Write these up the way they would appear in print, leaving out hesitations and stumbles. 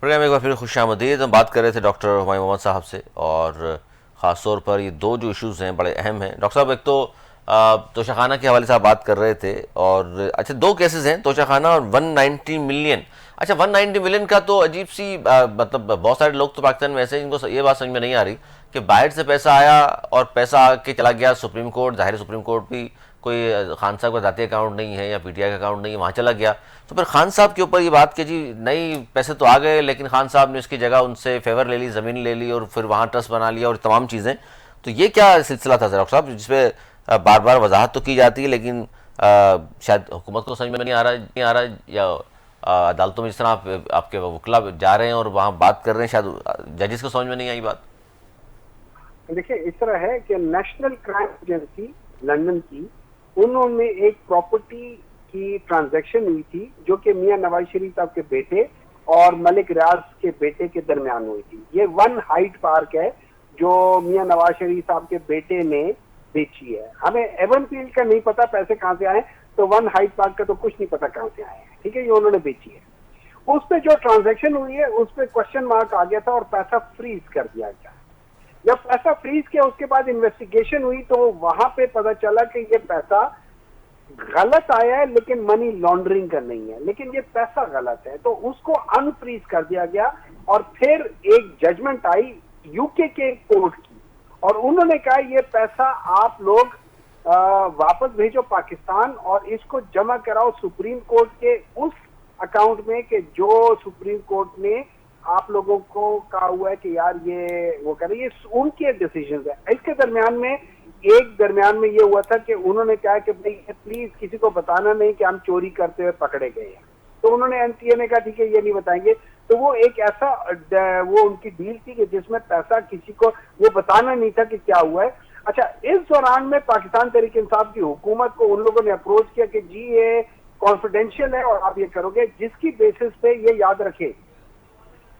Programme ایک بار پھر خوش آمدید. ہم بات کر رہے تھے ڈاکٹر ہمایوں محمد صاحب سے، اور خاص طور پر یہ دو جو ایشوز ہیں بڑے اہم ہیں. ڈاکٹر صاحب، ایک تو توشہ خانہ کے حوالے سے آپ بات کر رہے تھے، اور اچھا دو کیسز ہیں، توشہ خانہ اور 190 ملین. اچھا 190 ملین کا تو عجیب سی مطلب بہت سارے لوگ تو پاکستان میں ایسے ہیں جن کو یہ بات سمجھ میں نہیں آ رہی کہ باہر سے پیسہ آیا اور پیسہ آ کے چلا گیا سپریم کورٹ. ظاہر سپریم کورٹ بھی کوئی خان صاحب کا ذاتی اکاؤنٹ نہیں ہے یا پی ٹی آئی کا اکاؤنٹ نہیں ہے، وہاں چلا گیا. تو پھر خان صاحب کے اوپر یہ بات کہ جی نئی پیسے تو آ گئے لیکن خان صاحب نے اس کی جگہ ان سے فیور لے لی، زمین لے لی، اور پھر وہاں ٹرسٹ بنا لیا اور تمام چیزیں. تو یہ کیا سلسلہ تھا ڈاکٹر صاحب، جس پہ بار بار وضاحت تو کی جاتی ہے لیکن شاید حکومت کو سمجھ میں نہیں آ رہا یا عدالتوں میں جس طرح آپ کے وکلا جا رہے ہیں اور وہاں بات کر رہے ہیں، شاید ججز کو سمجھ میں نہیں آئی بات. دیکھیں اس طرح ہے کہ نیشنل کرائم ایجنسی لندن کی، انہوں نے ایک پراپرٹی کی ٹرانزیکشن ہوئی تھی جو کہ میاں نواز شریف صاحب کے بیٹے اور ملک ریاض کے بیٹے کے درمیان ہوئی تھی. یہ ون ہائٹ پارک ہے جو میاں نواز شریف صاحب کے بیٹے نے بیچی ہے. ہمیں ایون فیلڈ کا نہیں پتا پیسے کہاں سے آئے، تو ون ہائٹ پارک کا تو کچھ نہیں پتا کہاں سے آئے ہیں. ٹھیک ہے، یہ انہوں نے بیچی ہے. اس پہ جو ٹرانزیکشن ہوئی ہے اس پہ کوشچن مارک آ گیا تھا اور پیسہ فریز کر دیا گیا. جب پیسہ فریز کیا اس کے بعد انویسٹیگیشن ہوئی تو وہاں پہ پتا چلا کہ یہ پیسہ غلط آیا ہے لیکن منی لانڈرنگ کا نہیں ہے، لیکن یہ پیسہ غلط ہے. تو اس کو ان فریز کر دیا گیا اور پھر ایک ججمنٹ آئی یو کے کورٹ کی، اور انہوں نے کہا یہ پیسہ آپ لوگ واپس بھیجو پاکستان اور اس کو جمع کراؤ سپریم کورٹ کے اس اکاؤنٹ میں کہ جو سپریم کورٹ نے آپ لوگوں کو کہا ہوا ہے کہ یار یہ وہ کریں. یہ ان کے ڈیسیژنز ہیں. اس کے درمیان میں یہ ہوا تھا کہ انہوں نے کہا کہ پلیز کسی کو بتانا نہیں کہ ہم چوری کرتے ہوئے پکڑے گئے ہیں. تو انہوں نے این ٹی اے نے کہا ٹھیک ہے یہ نہیں بتائیں گے. تو وہ ایک ایسا وہ ان کی ڈیل تھی کہ جس میں پیسہ کسی کو وہ بتانا نہیں تھا کہ کیا ہوا ہے. اچھا اس دوران میں پاکستان تحریک انصاف کی حکومت کو ان لوگوں نے اپروچ کیا کہ جی یہ کانفیڈینشیل ہے اور آپ یہ کرو گے، جس کی بیسس پہ یہ یاد رکھے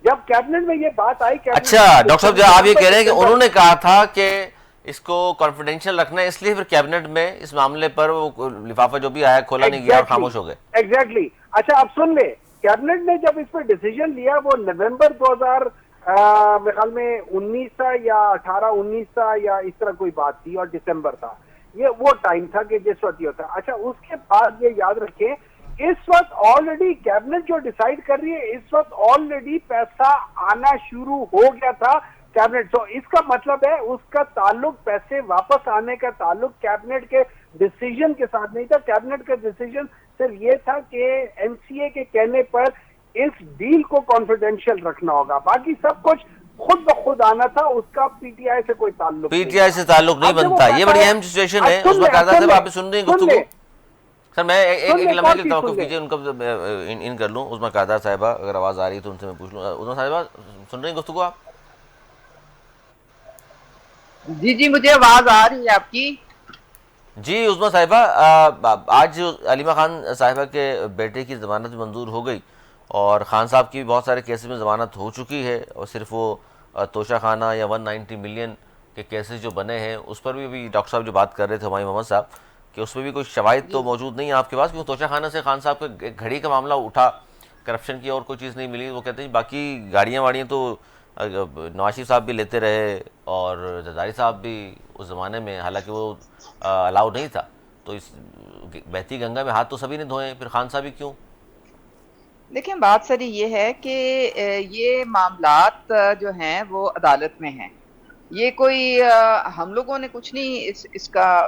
جب کیبنٹ میں یہ بات آئی. اچھا ڈاکٹر صاحب، جو آپ یہ کہہ رہے ہیں کہ انہوں نے کہا تھا کہ اس کو کانفیڈینشیل رکھنا ہے، اس لیے پھر کیبنٹ میں اس معاملے پر وہ لفافہ جو بھی آیا کھولا نہیں گیا اور خاموش ہو گئے. ایگزیکٹلی. اچھا اب سن لے، کیبنٹ نے جب اس پہ ڈیسیژن لیا وہ نومبر 2000 میرے خیال میں 19 تھا یا 18-19 تھا یا اس طرح کوئی بات تھی، اور دسمبر تھا. یہ وہ ٹائم تھا کہ جس وقت یہ ہوتا. اچھا اس کے بعد یہ یاد رکھیں اس وقت آلریڈی کیبنٹ جو ڈیسائیڈ کر رہی ہے اس وقت آلریڈی پیسہ آنا شروع ہو گیا تھا کیبنٹ. تو اس کا مطلب ہے اس کا تعلق پیسے واپس آنے کا تعلق کیبنٹ کے ڈیسیژن کے ساتھ نہیں تھا. کیبنٹ کا ڈیسیژن صرف یہ تھا کہ این سی اے کے کہنے پر اس ڈیل کو کانفیڈینشیل رکھنا ہوگا، باقی سب کچھ خود بخود آنا تھا. اس کا پی ٹی آئی سے کوئی تعلق پی ٹی آئی سے تعلق نہیں بنتا. یہ بڑی اہم سچویشن ہے. عظمیٰ قادر صاحب آپ سن رہی ہیں گفتگو؟ سر میں ایک لمحے کے لیے توقف کیجیے، ان کو ان کر لوں. عظمیٰ قادر صاحبہ اگر آواز آ رہی ہے تو ان سے میں پوچھ لوں. عظمیٰ صاحبہ سن رہی ہیں گفتگو آپ؟ جی مجھے آواز آ رہی ہے آپ کی. جی عظمیٰ صاحبہ، آج علیمہ خان صاحبہ کے بیٹے کی ضمانت منظور ہو گئی اور خان صاحب کی بھی بہت سارے کیسز میں ضمانت ہو چکی ہے، اور صرف وہ توشہ خانہ یا 190 ملین کے کیسز جو بنے ہیں اس پر بھی ڈاکٹر صاحب جو بات کر رہے تھے ہمایوں محمد صاحب کہ اس میں بھی کوئی شواہد تو موجود نہیں ہے آپ کے پاس، کیونکہ توشہ خانہ سے خان صاحب کا ایک گھڑی کا معاملہ اٹھا، کرپشن کی اور کوئی چیز نہیں ملی. وہ کہتے ہیں باقی گاڑیاں واڑیاں تو نواز شریف صاحب بھی لیتے رہے اور زرداری صاحب بھی اس زمانے میں، حالانکہ وہ الاؤ نہیں تھا. تو اس بہتی گنگا میں ہاتھ تو سبھی نے دھوئے، پھر خان صاحب ہی کیوں؟ دیکھیں بات ساری یہ ہے کہ یہ معاملات جو ہیں وہ عدالت میں ہیں. یہ کوئی ہم لوگوں نے کچھ نہیں اس کا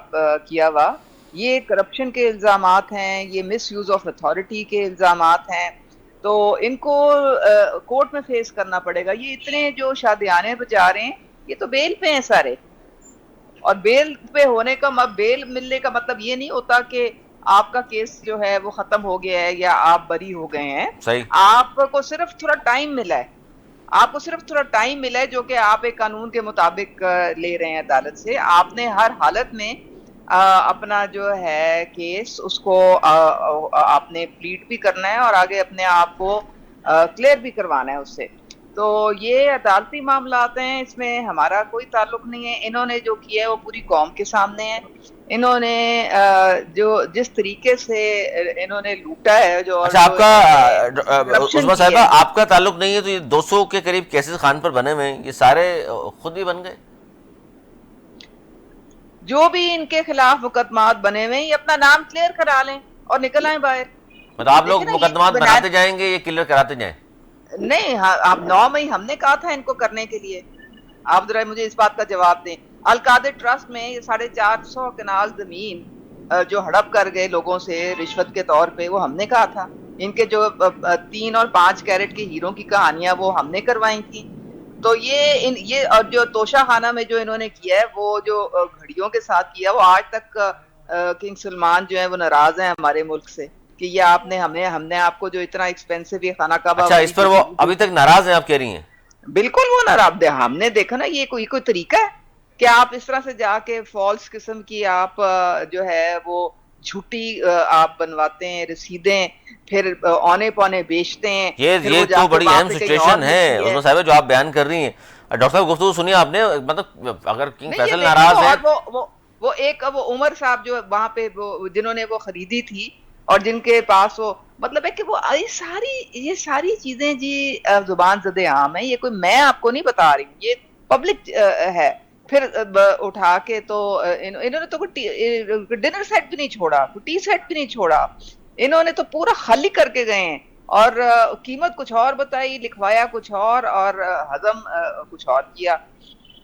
کیا ہوا. یہ کرپشن کے الزامات ہیں، یہ مس یوز آف اتھارٹی کے الزامات ہیں، تو ان کو کورٹ میں فیس کرنا پڑے گا. یہ اتنے جو شادیانے بجا رہے ہیں یہ تو بیل پہ ہیں سارے، اور بیل پہ ہونے کا بیل ملنے کا مطلب یہ نہیں ہوتا کہ آپ کا کیس جو ہے وہ ختم ہو گیا ہے یا آپ بری ہو گئے ہیں. صحیح. آپ کو صرف تھوڑا ٹائم ملا ہے، جو کہ آپ ایک قانون کے مطابق لے رہے ہیں عدالت سے. آپ نے ہر حالت میں اپنا جو ہے کیس اس کو آپ نے پلیٹ بھی کرنا ہے اور آگے اپنے آپ کو کلیئر بھی کروانا ہے اس سے. تو یہ عدالتی معاملات ہیں، اس میں ہمارا کوئی تعلق نہیں ہے. انہوں نے جو کیا ہے وہ پوری قوم کے سامنے ہے. انہوں نے جو جس طریقے سے انہوں نے لوٹا ہے جو، اچھا آپ کا کرپشن عظمیٰ کی صاحبہ ہے. آپ کا تعلق نہیں ہے تو یہ 200 کے قریب کیسز خان پر بنے ہوئے ہیں، یہ سارے خود ہی بن گئے؟ جو بھی ان کے خلاف مقدمات بنے ہوئے ہیں یہ اپنا نام کلیئر کرا لیں اور نکل آئیں باہر. مطلب آپ لوگ دیکھیں نا یہ مقدمات بناتے جائیں گے، یہ کلیئر کراتے جائیں؟ نہیں، آپ 9 مئی ہم نے کہا تھا ان کو کرنے کے لیے. آپ ذرا مجھے اس بات کا جواب دیں. القادر ٹرسٹ میں یہ 450 کنال زمین جو ہڑپ کر گئے لوگوں سے رشوت کے طور پہ، وہ ہم نے کہا تھا. ان کے جو 3 اور 5 کیرٹ کے ہیروں کی کہانیاں وہ ہم نے کروائی تھیں. تو یہ اور جو توشہ خانہ میں جو انہوں نے کیا ہے وہ جو گھڑیوں کے ساتھ کیا، وہ آج تک کنگ سلمان جو ہیں وہ ناراض ہیں ہمارے ملک سے کہ یہ آپ نے ہم نے آپ کو جو اتنا ایکسپینسو یہ خانہ کعبہ اچھا اس پر وہ ابھی تک ناراض ہیں آپ کہہ رہی ہیں؟ بالکل وہ ناراض ہے. ہم نے دیکھا نا یہ کوئی طریقہ ہے کہ آپ اس طرح سے جا کے فالس قسم کی آپ جو ہے وہ جھوٹی آپ بنواتے ہیں رسیدیں، پھر اونے پونے بیچتے ہیں، پھر یہ وہ جا تو کے بڑی وہاں اہم پہ کہیں اور سچویشن ہے ملتی ہے. عظمیٰ صاحبہ جو آپ بیان کر رہی ہیں. ڈاکٹر صاحب گفتگو سنیے آپ نے، مطلب اگر کنگ نہیں یہ فیصل دیکھیں ناراض ہے وہ ایک وہ عمر صاحب جو وہاں پہ جنہوں نے وہ خریدی تھی اور جن کے پاس وہ مطلب ہے کہ وہ یہ ساری چیزیں جی زبان زد عام ہیں. یہ کوئی میں آپ کو نہیں بتا رہی ہوں، یہ پبلک ہے. پھر اٹھا کے تو انہوں نے تو ڈنر سیٹ بھی نہیں چھوڑا، ٹی سیٹ بھی نہیں چھوڑا. انہوں نے تو پورا خالی کر کے گئے ہیں اور قیمت کچھ اور بتائی، لکھوایا کچھ اور ہضم کچھ اور کیا.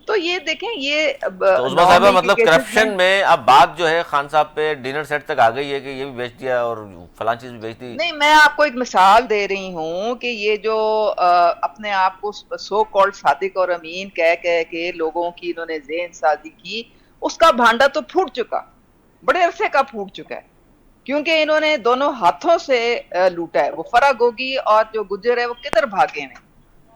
تو یہ دیکھیں یہ تو عظمیٰ 9 صاحبہ مئی کے مطلب کیسز میں کرپشن میں اب بات جو ہے خان صاحب پہ ڈنر سیٹ تک آ گئی ہے کہ یہ بھی بیچ دیا اور فلاں چیز بھی بیچ دی. نہیں، میں آپ کو ایک مثال دے رہی ہوں کہ یہ جو اپنے آپ کو سو کالڈ صادق اور امین کہہ کے لوگوں کی انہوں نے ذہن سازی کی، اس کا بھانڈا تو پھوٹ چکا، بڑے عرصے کا پھوٹ چکا ہے. کیونکہ انہوں نے دونوں ہاتھوں سے لوٹا ہے. وہ فرا گوگی اور جو گجر ہے وہ کدھر بھاگے ہیں؟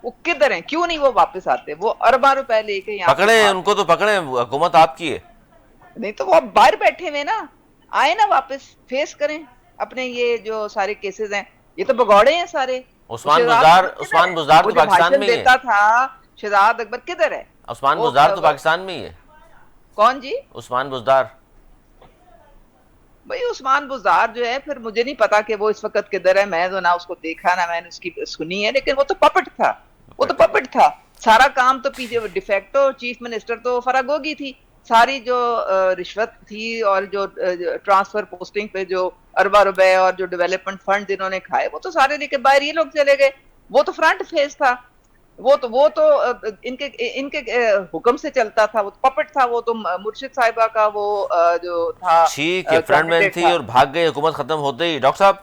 وہ کدھر ہیں؟ کیوں نہیں وہ واپس آتے؟ وہ ارباں روپے لے کے یہاں سے پکڑے بھاگ ان کو، تو پکڑے، حکومت آپ کی ہے. نہیں تو وہ باہر بیٹھے ہوئے نا، آئے نا واپس، فیس کریں اپنے یہ جو سارے کیسز ہیں. یہ تو بگوڑے ہیں سارے. عثمان شہزاد بزدار اکبر کدھر عثمان ہے؟ بزدار وہ تو جو پاکستان میں بھاشن ہی ہے. دیتا تھا شہزاد اکبر کدھر ہے؟ عثمان وہ بزدار تو پاکستان میں ہی ہے. کون جی؟ عثمان بزدار. بھئی عثمان بزدار جو ہے پھر مجھے نہیں پتا کہ وہ اس وقت کدھر ہے. میں تو نہ اس کو دیکھا نہ میں نے اس کی سنی ہے، لیکن وہ تو پپٹ تھا. وہ تو پپٹ تھا. سارا کام تو پیچھے ڈیفیکٹو چیف منسٹر تو فرا گوگی تھی. ساری جو رشوت تھی اور جو ٹرانسفر پوسٹنگ پہ جو اربا روپے اور جو ڈیولپمنٹ فنڈ جنہوں نے کھائے وہ تو سارے لے کے باہر یہ لوگ چلے گئے. وہ تو فرنٹ فیس تھا. وہ تو ان کے حکم سے چلتا تھا. وہ تو پپٹ تھا. وہ تو مرشد صاحبہ کا وہ جو تھا ٹھیک ہے، فرنٹ مین کینڈیڈیٹ تھی تھا. اور بھاگ گئی حکومت ختم ہوتے ہی. ڈاکٹر صاحب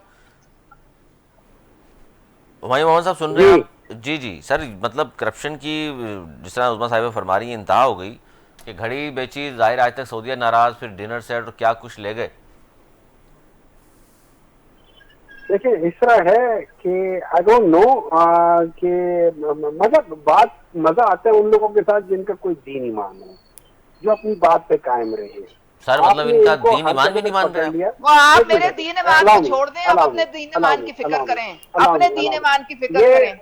ہمایوں محمد صاحب سن رہے ہیں آپ؟ جی سر، مطلب کرپشن کی جس طرح عظمیٰ صاحبہ فرما رہی ہیں انتہا ہو گئی کہ گھڑی بیچی، ظاہر آج تک سعودیہ ناراض، پھر ڈنر سیٹ اور کیا کچھ لے گئے. دیکھیں اس طرح ہے کہ آئی ڈونٹ نو کہ مطلب بات مزہ آتا ہے ان لوگوں کے ساتھ جن کا کوئی دین ایمان ہو، جو اپنی بات پہ قائم رہے. سر آپ مطلب نے ان کا کو دین ہر ایمان بھی جگہ نہیں مان رہے پکڑ آپ؟ لیا. وہ آپ میرے دین ایمان کو چھوڑ دیں، آپ اپنے دین ایمان کی فکر کریں. اپنے دین ایمان کی فکر کریں.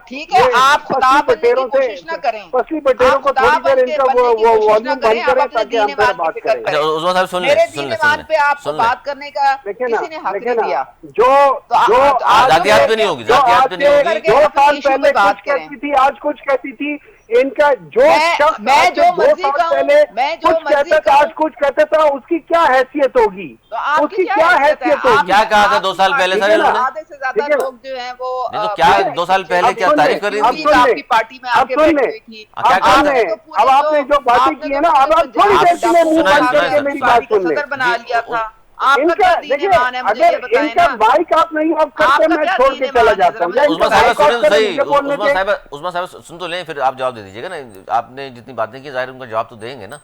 ٹھیک ہے، آپ خدا بننے کی کوشش نہ کریں. پسلی پٹیروں آپ کو خدا تھوڑی دیر ان کا بننے کی کوشش نہ والیوم کریں. بند آپ کریں اپنے تاکہ دین ہم پھر ایمان کی بات فکر کریں. کریں. عثمان صاحب سن لیں میرے سن دین لیں ایمان پہ آپ کو بات کرنے کا کسی نے حق نہیں دیا. جو ذاتیات پہ نہیں ہوگی، ذاتیات پہ نہیں ہوگی. 2 سال پہلے کچھ کہتی تھی، آج کچھ کہتی تھی. ان کا جو شخص میں آج سے جو 2 مرضی سال کہوں، پہلے میں جو کچھ مرضی کہتا تھا، کہوں، آج کچھ کہتا تھا، اس کی کیا حیثیت ہوگی؟ تو آپ اس کی کی کیا کیا حیثیت ہے؟ حیثیت ہوگی؟ کیا کہا تھا آپ 2 کی سال پہلے پارٹی سر میں انہوں نے؟ آدھے سے زیادہ لوگ جو ہیں وہ نہیں تو کیا 2 سال پہلے کیا تعریف کر رہی اب تھی؟ سن آپ لیں، کی پارٹی میں آ اب کے سن بیٹھی لیں، ہوئی تھی. کیا اب کہا سن تھا؟ لیں. اب آپ نے جو باتیں کی ہیں نا، اب آپ تھوڑی دیر کے لیے منہ بند کر کے میری بات سن لیں. صدر بنا جی لیا تھا. آپ ان کا کا کیا دین دیکھیں، ایمان ہے مجھے اگر یہ ان بتائیں کا نا. مائک آپ نہیں آف آپ کرتے کا میں کیا چھوڑ دین کے چلا ایمان ہے؟ جاتا ذرا ہوں. مجھے عظمیٰ بتائیں. صاحبہ سنیں تو صحیح. بولنے کے عظمیٰ صاحبہ سن تو لیں، پھر آپ جواب دے دیجیے گا نا. آپ نے جتنی باتیں کی ظاہر ان کا جواب تو دیں گے نا.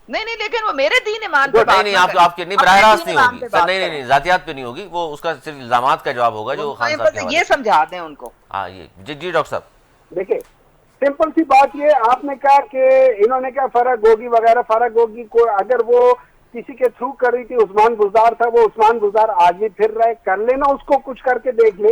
نہیں لیکن وہ میرے دین ایمان پہ نہیں بات نہیں، نہ کریں. آپ کے نہیں، براہ اپنے راست دین نہیں ایمان ہوگی پہ سر. بات نہیں کریں. نہیں، ذاتیات پہ نہیں ہوگی، وہ اس کا صرف الزامات کا جواب ہوگا جو خان صاحب کے حوالے یہ سے. سمجھا دیں ان کو. ہاں جی ڈاکٹر صاحب. دیکھیں سمپل سی بات یہ، آپ نے کہا کہ انہوں نے کہا فرا گوگی وغیرہ، فرا گوگی کو اگر وہ کسی کے تھرو کر رہی تھی، عثمان بزدار تھا، وہ عثمان بزدار آج بھی پھر رہے، کر لینا اس کو کچھ کر کے دیکھ لے.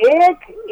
1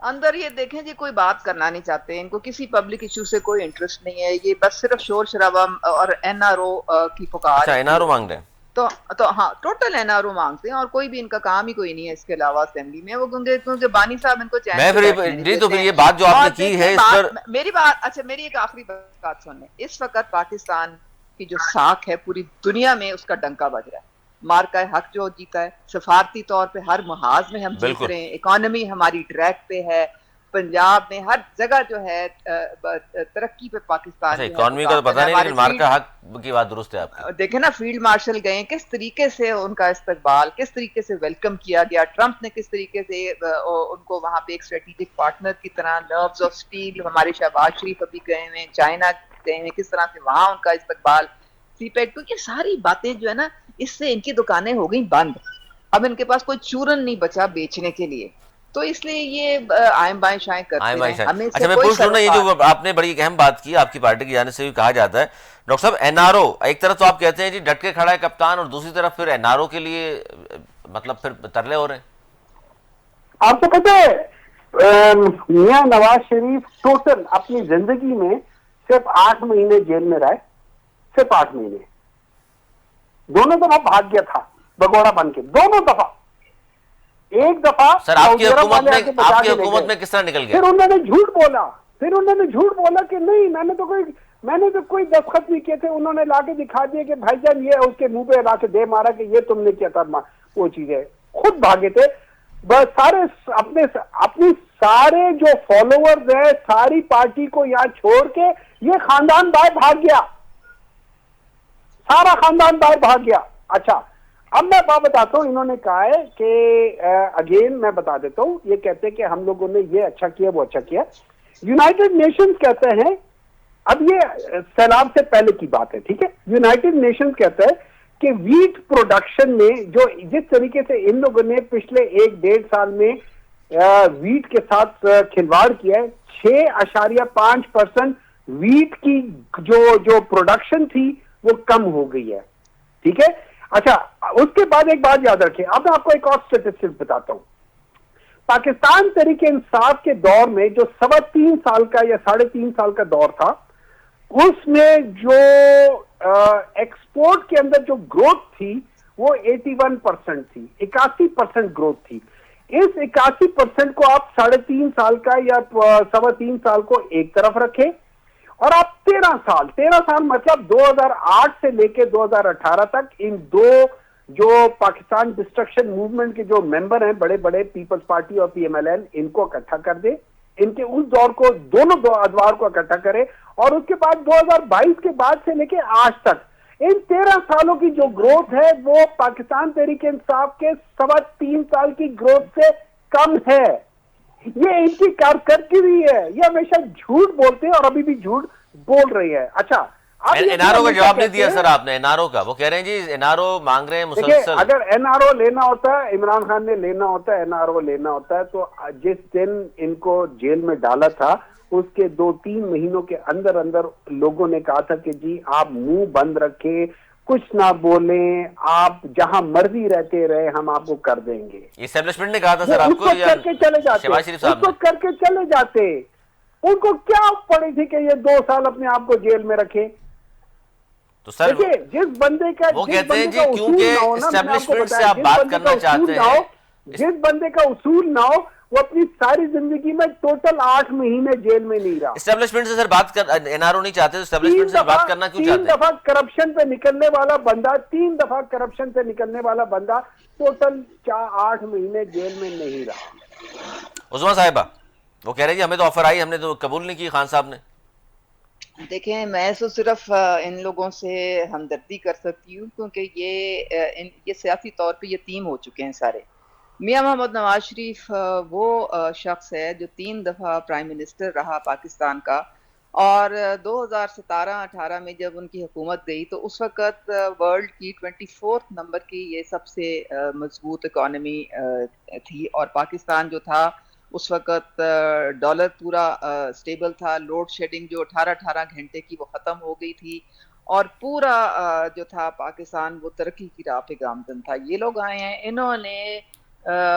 اندر یہ دیکھیں جی کوئی بات کرنا نہیں چاہتے، ان کو کسی پبلک ایشو سے کوئی انٹرسٹ نہیں ہے، یہ بس صرف شور شرابہ اور این آر او کی پکار اچھا ان این کی آر او ہوتی مانگ رہے ہے۔ ہیں؟ تو ہاں ٹوٹل این آر او مانگتے ہیں، اور کوئی بھی ان کا کام ہی کوئی نہیں ہے اس کے علاوہ اسمبلی میں، وہ کیونکہ بانی صاحب ان کو چین میں سے بیٹھنے پھر نہیں جی تو دیتے پھر ہیں۔ یہ بات جو آپ اور نے کی دیکھیں ہے اس پر، بات میری بات، اچھا میری ایک آخری بات سن لیں، اس وقت پاکستان کی جو ساکھ ہے پوری دنیا میں اس کا ڈنکا بج رہا ہے، مارکا حق جو جیتا ہے، سفارتی طور پہ ہر محاذ میں ہم جیت بالکل رہے ہیں، اکانومی ہماری ٹریک پہ ہے، پنجاب میں ہر جگہ جو ہے ترقی پہ پاکستان اچھا جو ہے وہ اکانومی کا تو گامزن پتہ ہے۔ نہیں، ہمارے لیکن فیلڈ، مارکا حق کی بات درست ہے آپ کی۔ دیکھیں نا فیلڈ مارشل گئے، کس طریقے سے ان کا استقبال، کس طریقے سے ویلکم کیا گیا، ٹرمپ نے کس طریقے سے ان کو وہاں پہ ایک اسٹریٹجک پارٹنر کی طرح، نروز آف اسٹیل، ہمارے شہباز شریف ابھی گئے ہوئے ہیں، چائنا گئے ہیں، کس طرح سے وہاں ان کا استقبال، سی پیک، تو یہ ساری باتیں جو ہے نا، اس سے ان کی دکانیں ہو گئی بند، اب ان کے پاس کوئی چورن نہیں بچا بیچنے کے لیے، تو اس لیے یہ آئیں بائیں شائیں آئیں کرتے بھائی رہیں، شاید، ہمیں اس سے اچھا میں کوئی پوچھ لوں نا، یہ سروکار جو آپ نے بڑی اہم بات کی، آپ کی پارٹی کی جانب سے بھی کہا جاتا ہے ڈاکٹر صاحب این آر او ایک طرف تو آپ کہتے ہیں جی ڈٹ کے کھڑا ہے کپتان، اور دوسری طرف پھر این آر او کے لیے مطلب پھر ترلے ہو رہے ہیں۔ آپ کو پتہ ہے میاں نواز شریف ٹوٹل اپنی زندگی میں صرف 8 مہینے جیل میں رہے، صرف 8 مہینے، دونوں دفعہ بھاگ گیا تھا بگوڑا بن کے، دونوں دفعہ، ایک دفعہ سر آپ کی سعودی عرب حکومت والے آ میں، کے بچا آپ کی کے لے حکومت گئے، میں کس طرح نکل گیا؟ پھر انہوں نے جھوٹ بولا، کہ نہیں میں نے تو کوئی دستخط نہیں کیے تھے، انہوں نے لا کے دکھا دیا کہ بھائی جان یہ، اس کے منہ پہ لا کے دے مارا کہ یہ تم نے کیا تھا، وہ چیزیں خود بھاگے تھے، بس سارے اپنی سارے جو فالوورز ہیں ساری پارٹی کو یہاں چھوڑ کے یہ خاندان باہر بھاگ گیا، سارا خاندان باہر بھاگ گیا۔ اچھا اب میں بات بتاتا ہوں، انہوں نے کہا ہے کہ اگین میں بتا دیتا ہوں، یہ کہتے ہیں کہ ہم لوگوں نے یہ اچھا کیا وہ اچھا کیا، یونائٹڈ نیشنز کہتے ہیں، اب یہ سیلاب سے پہلے کی بات ہے، ٹھیک ہے، یونائٹڈ نیشنز کہتا ہے کہ ویٹ پروڈکشن میں جو جس طریقے سے ان لوگوں نے پچھلے 1-1.5 سال میں ویٹ کے ساتھ کھلواڑ کیا ہے، 6.5% ویٹ کی جو پروڈکشن تھی وہ کم ہو گئی ہے، ٹھیک ہے۔ اچھا اس کے بعد ایک بات یاد رکھیں، اب میں آپ کو ایک اور اسٹیٹسٹک بتاتا ہوں، پاکستان تحریک انصاف کے دور میں جو 3.25 سال کا یا 3.5 سال کا دور تھا، اس میں جو ایکسپورٹ کے اندر جو گروتھ تھی وہ 81% تھی، 81% گروتھ تھی، اس 81% کو آپ 3.5 سال کا یا 3.25 سال کو ایک طرف رکھیں، اور آپ 13 سال مطلب 2008 سے لے کے 2018 تک ان دو جو پاکستان ڈسٹرکشن موومنٹ کے جو ممبر ہیں بڑے بڑے، پیپلز پارٹی اور پی ایم ایل این، ان کو اکٹھا کر دے، ان کے اس دور کو، دونوں دو ادوار کو اکٹھا کرے، اور اس کے بعد 2022 کے بعد سے لے کے آج تک ان 13 سالوں کی جو گروتھ ہے وہ پاکستان تحریک انصاف کے 3.25 سال کی گروتھ سے کم ہے۔ یہ ان کی کارکردگی ہے، یہ ہمیشہ جھوٹ بولتے ہیں اور ابھی بھی جھوٹ بول رہے ہیں۔ اچھا اب یہ این آر او کا ہمیشہ جواب نہیں کہتے دیا ہیں، سر آپ نے، این آر او کا وہ کہہ رہے ہیں جی این آر او مانگ رہے ہیں دیکھیں مسلسل۔ اگر این آر او لینا ہوتا ہے، عمران خان نے لینا ہوتا ہے، این آر او لینا ہوتا ہے تو جس دن ان کو جیل میں ڈالا تھا اس کے 2-3 مہینوں کے اندر اندر لوگوں نے کہا تھا کہ جی آپ منہ بند رکھیں، کچھ نہ بولیں، آپ جہاں مرضی رہتے رہے، ہم آپ کو کر دیں گے، اسٹیبلشمنٹ نے کہا تھا وہ سر آپ اس کو وقت یا کر کے چلے جاتے، شہباز شریف صاحب اس نے؟ وقت کر کے چلے جاتے، ان کو کیا پڑی تھی کہ یہ 2 سال اپنے آپ کو جیل میں رکھے؟ تو سر دیکھیں جس بندے کا وہ کہتے ہیں جی اصول نہ کیونکہ ہو نا، میں نے آپ کو اسٹیبلشمنٹ سے بتایا، آپ جس بات بندے کا کرنا اصول چاہتے نہ ہیں، ہو، جس بندے کا اصول نہ ہو، وہ اپنی ساری زندگی میں ٹوٹل 8 مہینے جیل میں نہیں رہا۔ اسٹیبلشمنٹ سے سر بات کر، این آر او نہیں چاہتے تو اسٹیبلشمنٹ سے بات کرنا کیوں تین چاہتے ہیں؟ دفعہ کرپشن پہ نکلنے والا بندہ، 3 دفعہ کرپشن پہ نکلنے والا بندہ ٹوٹل 8 مہینے جیل میں نہیں رہا۔ عظمیٰ صاحبہ وہ کہہ رہے ہیں جی ہمیں تو آفر آئی، ہم نے تو قبول نہیں کی خان صاحب نے۔ دیکھیں میں تو صرف ان لوگوں سے ہمدردی کر سکتی ہوں، کیونکہ یہ سیاسی طور پہ یتیم ہو چکے ہیں سارے۔ میاں محمد نواز شریف وہ شخص ہے جو 3 دفعہ پرائم منسٹر رہا پاکستان کا، اور 2017-18 میں جب ان کی حکومت گئی تو اس وقت ورلڈ کی 24 نمبر کی یہ سب سے مضبوط اکانومی تھی، اور پاکستان جو تھا اس وقت ڈالر پورا سٹیبل تھا، لوڈ شیڈنگ جو 18 گھنٹے کی وہ ختم ہو گئی تھی، اور پورا جو تھا پاکستان وہ ترقی کی راہ پہ گامزن تھا۔ یہ لوگ آئے ہیں، انہوں نے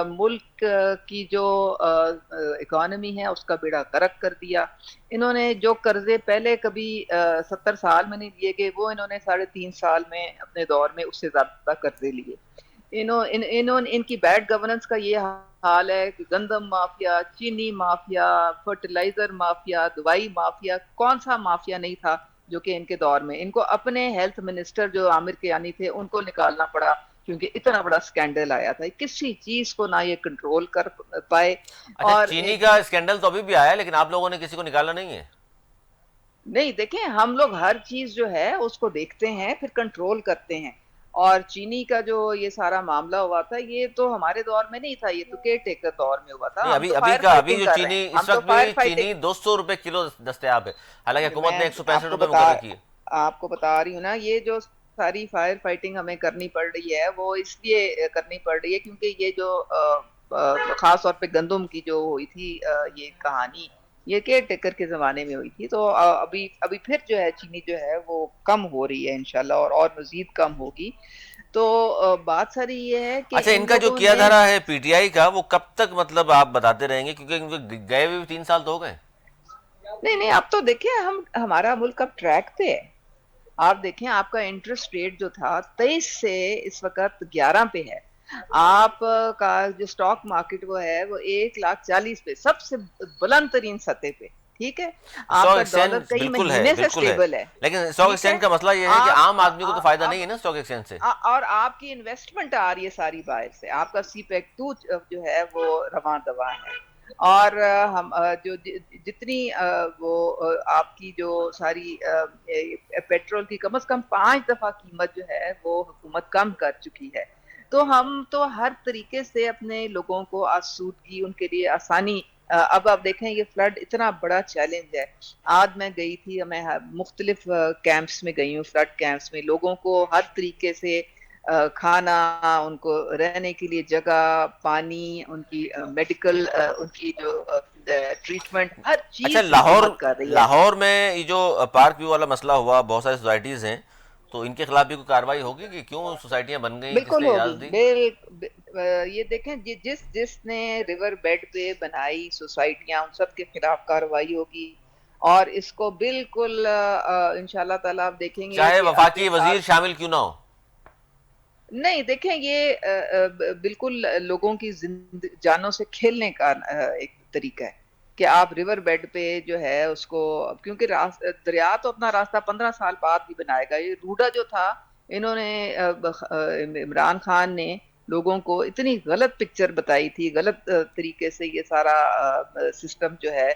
ملک کی جو اکانومی ہے اس کا بیڑا غرق کر دیا. انہوں نے جو قرضے پہلے کبھی 70 سال میں نہیں لیے گئے وہ انہوں نے 3.5 سال میں اپنے دور میں اس سے زیادہ قرضے لیے. ان کی بیڈ گورننس کا یہ حال ہے کہ گندم مافیا، چینی مافیا، فرٹیلائزر مافیا، دوائی مافیا، کون سا مافیا نہیں تھا جو کہ ان کے دور میں. ان کو اپنے ہیلتھ منسٹر جو عامر کیانی تھے ان کو نکالنا پڑا کیونکہ اتنا بڑا سکینڈل آیا تھا. کسی چیز کو نہ یہ کنٹرول کر پائے. اچھا اور چینی کا اسکینڈل تو ابھی بھی آیا ہے لیکن آپ لوگوں نے کسی کو نکالا نہیں ہے. نہیں دیکھیں، ہم لوگ ہر چیز جو ہے اس کو دیکھتے ہیں پھر کنٹرول کرتے ہیں. اور چینی کا جو یہ سارا معاملہ ہوا تھا یہ تو ہمارے دور میں نہیں تھا، یہ تو کیئر ٹیکر دور میں ہوا تھا. نہیں ہم تو ابھی فائر کا ابھی فائٹنگ جو کر رہے چینی ہیں، ہم اس تو وقت فائر بھی فائٹنگ. چینی 200 روپے کلو دستیاب ہے، حالانکہ حکومت نے میں 165 روپے مقرر کی ہے. آپ کو بتا رہی ہوں نا، یہ جو ساری فائر فائٹنگ ہمیں کرنی پڑ رہی ہے وہ اس لیے کرنی پڑ رہی ہے کیونکہ یہ جو خاص طور پہ گندم کی جو ہوئی تھی یہ کہانی، یہ کیئر ٹیکر کے زمانے میں ہوئی تھی. تو ابھی پھر جو ہے چینی جو ہے وہ کم ہو رہی ہے انشاءاللہ، اور مزید کم ہوگی. تو بات ساری یہ ہے کہ اچھا ان ان کا جو لوگوں کیا نے دھرا ہے پی ٹی آئی کا وہ کب تک مطلب آپ بتاتے رہیں گے، کیونکہ ان کو گئے ہوئے بھی 3 سال تو ہو گئے. نہیں اب تو دیکھیں ہمارا ملک اب ٹریک پہ ہے. آپ دیکھیں آپ کا انٹرسٹ ریٹ جو تھا 23 سے اس وقت 11 پہ ہے. آپ کا جو سٹاک مارکیٹ وہ ہے وہ 1,40,000 پہ سب سے بلند ترین سطح پہ. ٹھیک ہے، آپ اسٹاک کا ڈالر ایکسچینج کئی بالکل ہے، مہینے سے بالکل ہے، سٹیبل ہے. لیکن اسٹاک ٹھیک ہے، ایکسچینج کا مسئلہ یہ ہے کہ آپ عام آدمی کو تو فائدہ نہیں ہے نا اسٹاک ایکسچینج سے. اور آپ کی انویسٹمنٹ آ رہی ہے ساری باہر سے. آپ کا سی پیک 2 جو ہے وہ رواں دواں ہے. اور ہم جو جتنی وہ آپ کی جو ساری پیٹرول کی کم از کم 5 دفعہ قیمت جو ہے وہ حکومت کم کر چکی ہے. تو ہم تو ہر طریقے سے اپنے لوگوں کو آسودگی، ان کے لیے آسانی. اب آپ دیکھیں یہ فلڈ اتنا بڑا چیلنج ہے. آج میں گئی تھی، میں مختلف کیمپس میں گئی ہوں، فلڈ کیمپس میں. لوگوں کو ہر طریقے سے کھانا، ان کو رہنے کے لیے جگہ، پانی، ان کی میڈیکل، ان کی جو ٹریٹمنٹ، ہر اچھا چیز حکومت کر رہی ہے. لاہور میں یہ جو پارک ویو والا مسئلہ ہوا، بہت ساری سوسائٹیز ہیں تو ان کے خلاف بھی کوئی کارروائی ہوگی کہ کیوں سوسائٹیاں بن گئیں، کس بالکل نے ہوگی. اجازت دی؟ یہ دیکھیں جس نے ریور بیڈ پہ بنائی سوسائٹیاں ان سب کے خلاف کارروائی ہوگی. اور اس کو بالکل انشاءاللہ تعالیٰ آپ دیکھیں گے چاہے کہ اگلے وفاقی سال. وزیر شامل کیوں نہ ہو. نہیں دیکھیں یہ بالکل لوگوں کی جانوں سے کھیلنے کا ایک طریقہ ہے کہ آپ ریور بیڈ پہ جو ہے اس کو، کیونکہ دریا تو اپنا راستہ 15 سال بعد بھی بنائے گا. یہ روڈا جو تھا، انہوں نے عمران خان نے لوگوں کو اتنی غلط پکچر بتائی تھی، غلط طریقے سے یہ سارا سسٹم جو ہے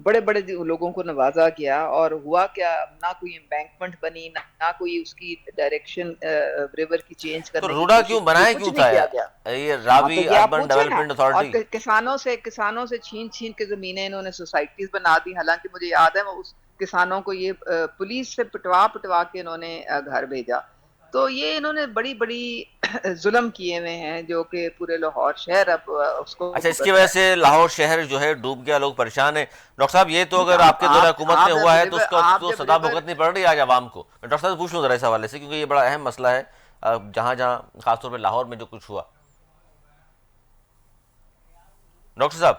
بڑے بڑے لوگوں کو نوازا گیا. اور ہوا کیا، نہ کوئی امبینکمنٹ بنی، نہ کوئی اس کی ڈائریکشن ریور کی چینج تو کرنے کی روڈا کیوں کوشش کی گئی، بنایا کچھ کیوں نہیں تھا کیا گیا. یہ ہاں تو راوی یہ آپ اربن پوچھیں نا. ڈیولپمنٹ اور اتھارٹی؟ کسانوں سے چھین کے زمینیں انہوں نے سوسائٹیز بنا دی. حالانکہ مجھے یاد ہے وہ اس کسانوں کو یہ پولیس سے پٹوا کے انہوں نے گھر بھیجا. تو یہ انہوں نے بڑی بڑی ظلم کیے ہوئے ہیں جو کہ پورے لاہور شہر اب اس کو اچھا اس کی بھگت وجہ رہا ہے. سے لاہور شہر جو ہے ڈوب گیا، لوگ پریشان ہیں. ڈاکٹر صاحب یہ تو اگر آپ کے دور حکومت میں ہوا ہے تو اس کا تو صدا بھگتنی پڑ رہی ہے آج عوام کو. میں ڈاکٹر صاحب سے پوچھ لوں ذرا اس حوالے سے کیونکہ یہ بڑا اہم مسئلہ ہے جہاں خاص طور پہ لاہور میں جو کچھ ہوا. ڈاکٹر صاحب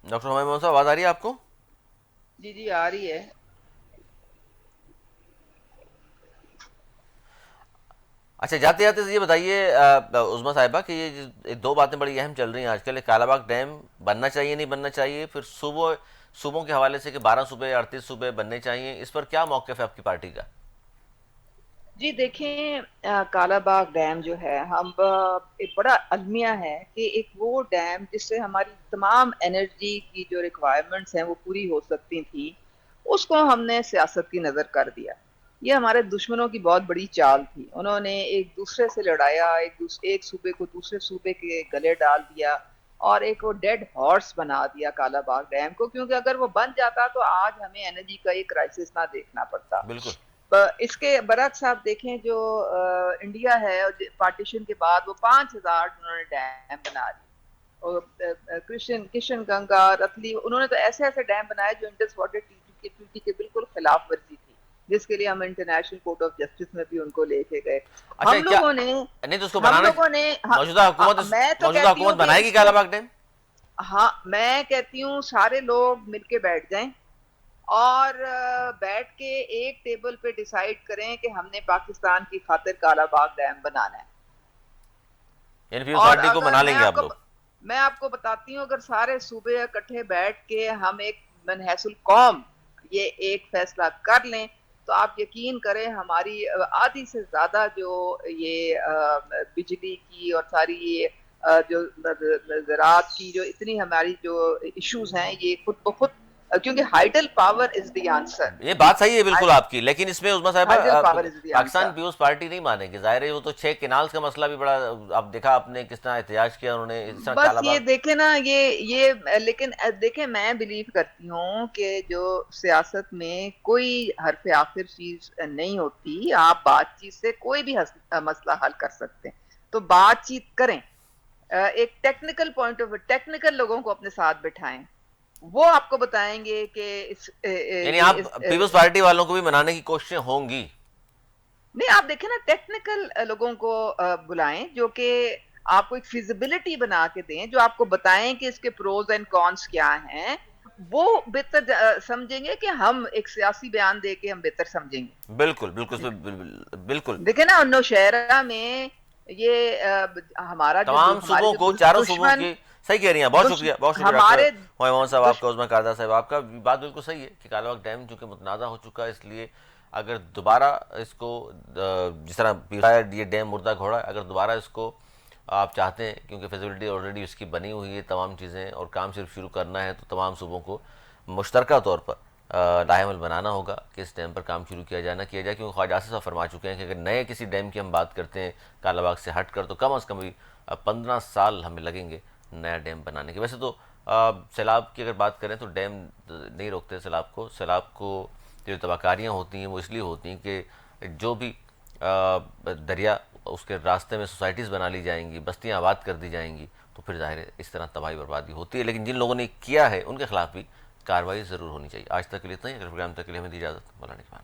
ڈاکٹر ہمایوں مومن صاحب آواز آ رہی ہے آپ کو؟ جی آ رہی ہے. اچھا جاتے جاتے یہ بتائیے عظمیٰ صاحبہ کہ یہ 2 باتیں بڑی اہم چل رہی ہیں آج کل. کالا باغ ڈیم بننا چاہیے نہیں بننا چاہیے، پھر صوبوں کے حوالے سے کہ 12 صوبے 38 صوبے بننے چاہیے، اس پر کیا موقف ہے آپ کی پارٹی کا؟ جی دیکھیں کالا باغ ڈیم جو ہے، ہم ایک بڑا المیہ ہے کہ ایک وہ ڈیم جس سے ہماری تمام انرجی کی جو ریکوائرمنٹس ہیں وہ پوری ہو سکتی تھیں، اس کو ہم نے سیاست کی نظر کر دیا. یہ ہمارے دشمنوں کی بہت بڑی چال تھی. انہوں نے ایک دوسرے سے لڑایا، ایک صوبے کو دوسرے صوبے کے گلے ڈال دیا اور ایک وہ ڈیڈ ہارس بنا دیا کالا باغ ڈیم کو. کیونکہ اگر وہ بن جاتا تو آج ہمیں انرجی کا ایک کرائسس نہ دیکھنا پڑتا. بالکل. اس کے برعکس آپ دیکھیں جو انڈیا ہے پارٹیشن کے بعد وہ 5,000 انہوں نے ڈیم بنا دی. کشن گنگا، رتلی، انہوں نے تو ایسے ڈیم بنائے جو انڈس واٹر ٹریٹی کے بالکل خلاف ورزی تھی. جس کے لیے ہم انٹرنیشنل کورٹ آف جسٹس میں بھی ان کو لے کے گئے. اچھا ہم کیا لوگوں نے نہیں تو اس کو ہم بنانا لوگوں نے موجودہ حکومت میں تو موجودہ کہتی حکومت ہوں کہ بنائے گی اس کالا کو، باغ ڈیم؟ ہاں میں کہتی ہوں سارے لوگ مل کے بیٹھ جائیں اور بیٹھ کے ایک ٹیبل پہ ڈیسائیڈ کریں کہ ہم نے پاکستان کی خاطر کالا باغ ڈیم بنانا ہے. یعنی پیپلز اور پارٹی کو اگر بنا لیں گے آپ لوگ؟ میں آپ کو بتاتی ہوں، اگر سارے صوبے اکٹھے بیٹھ کے ہم ایک من حیث القوم یہ ایک فیصلہ کر لیں تو آپ یقین کریں ہماری آدھی سے زیادہ جو یہ بجلی کی اور ساری یہ جو زراعت کی جو اتنی ہماری جو ایشوز ہیں یہ خود بخود، کیونکہ hydel power is the answer. یہ بات صحیح ہے بالکل آپ کی، لیکن اس میں عظمیٰ صاحبہ hydel power is the Pakistan answer. Peoples Party نہیں مانے گی، ظاہر ہے وہ تو 6 کینالز کا مسئلہ بھی بڑا، آپ دیکھا آپ نے کس طرح احتجاج کیا انہوں نے، اس طرح بس کالا یہ باغ. دیکھیں نا یہ لیکن دیکھیں میں بلیو کرتی ہوں کہ جو سیاست میں کوئی حرف آخر چیز نہیں ہوتی، آپ بات چیت سے کوئی بھی مسئلہ حل کر سکتے ہیں. تو بات چیت کریں، ایک ٹیکنیکل پوائنٹ آف ٹیکنیکل لوگوں کو اپنے ساتھ بٹھائیں، وہ آپ کو بتائیں گے کہ یعنی آپ پیپلز پارٹی والوں کو بھی منانے کی کوششیں ہوں گی؟ نہیں آپ دیکھیں نا ٹیکنیکل لوگوں کو بلائیں جو کہ آپ کو ایک فیزیبلٹی بنا کے دیں، جو آپ کو بتائیں کہ اس کے پروز اینڈ کونس کیا ہیں، وہ بہتر سمجھیں گے کہ ہم ایک سیاسی بیان دے کے ہم بہتر سمجھیں گے. بالکل بالکل بالکل. دیکھیں نا نوشہرہ میں یہ ہمارا جو تمام ہمارے صوبوں کو، جو چاروں صوبوں دشمن کی، صحیح کہہ رہی ہیں، بہت شکریہ بہت شکریہ ڈاکٹر ہمارے ہمایوں محمد صاحب آپ کا، عظمیٰ کاردار صاحب آپ کا. بات بالکل صحیح ہے کہ کالا باغ ڈیم چونکہ متنازع ہو چکا ہے، اس لیے اگر دوبارہ اس کو جس طرح یہ ڈیم مردہ گھوڑا ہے، اگر دوبارہ اس کو آپ چاہتے ہیں، کیونکہ فیزیبلٹی آلریڈی اس کی بنی ہوئی ہے تمام چیزیں، اور کام صرف شروع کرنا ہے، تو تمام صوبوں کو مشترکہ طور پر لاہ عمل بنانا ہوگا کہ اس ڈیم پر کام شروع کیا جائے، نہ کیا جائے. کیونکہ خواجہ آصف صاحب فرما چکے ہیں کہ اگر نئے کسی ڈیم کی ہم بات کرتے ہیں کالا باغ سے ہٹ کر، تو کم از کم بھی 15 سال ہمیں لگیں گے نیا ڈیم بنانے کے. ویسے تو سیلاب کی اگر بات کریں تو ڈیم نہیں روکتے سیلاب کو. سیلاب کو جو تباہ کاریاں ہوتی ہیں وہ اس لیے ہوتی ہیں کہ جو بھی دریا اس کے راستے میں سوسائٹیز بنا لی جائیں گی، بستیاں آباد کر دی جائیں گی، تو پھر ظاہر ہے اس طرح تباہی بربادی ہوتی ہے. لیکن جن لوگوں نے کیا ہے ان کے خلاف بھی کارروائی ضرور ہونی چاہیے. آج تک کے لیے اتنا ہی. اگر پروگرام تک کے لیے ہمیں دی اجازت. مولانا اقبال.